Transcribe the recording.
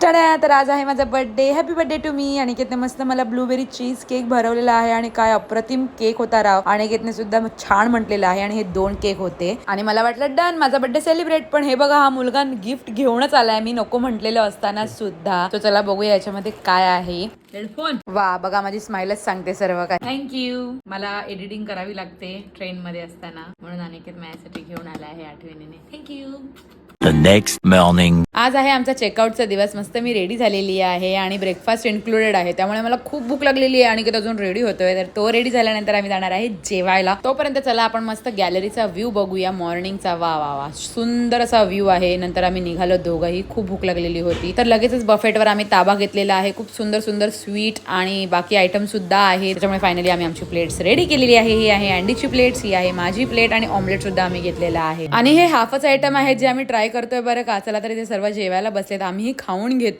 तर आज आहे माझा birthday. Happy birthday to me. अनिकेतने मस्त मला ब्लूबेरी चीज केक भरवलेला आहे आणि काय अप्रतिम केक होता राव. अनिकेतने सुद्धा छान म्हटलेलं आहे आणि हे 2 केक होते आणि मला वाटलं डन माझा बर्थडे सेलिब्रेट. पण हे बघा हा मुलगा गिफ्ट घेऊनच आलाय मी नको म्हटलेलं असताना सुद्धा. तो चला बघूया याच्यामध्ये काय आहे. हेडफोन. वा बघा माझी स्माइलच सांगते सर्व काय. थँक्यू. मला एडिटिंग करावी लागते ट्रेन मध्ये असताना म्हणून अनिकेत माझ्यासाठी घेऊन आला आहे आठवणीने. थँक्यू. The next morning. आज आहे आमचा चेकआउटचा दिवस. मस्त मी रेडी झालेली आहे आणि ब्रेकफास्ट इन्क्लुडेड आहे त्यामुळे मला खूप भूक लागलेली आहे आणि की अजून रेडी होतोय. तर तो रेडी झाल्यानंतर आम्ही जाणार आहे जेवायला. तोपर्यंत चला आपण मस्त गॅलरीचा व्ह्यू बघूया मॉर्निंगचा. वा वा वा सुंदर असा व्ह्यू आहे. नंतर आम्ही निघालो दोघंही. खूप भूक लागलेली होती तर लगेचच बफेटवर आम्ही ताबा घेतलेला आहे. खूप सुंदर सुंदर स्वीट आणि बाकी आयटम सुद्धा आहे. त्याच्यामुळे फायनली आम्ही आमची प्लेट्स रेडी केलेली आहे. ही आहे अँडीची प्लेट्स, ही आहे माझी प्लेट आणि ऑमलेट सुद्धा आम्ही घेतलेला आहे. आणि हे हाफच आयटम आहे जे आम्ही ट्राय करतोय बरं का. चला तरी ते सर्व जेवायला बसलेत. आम्ही खाऊन घेतो.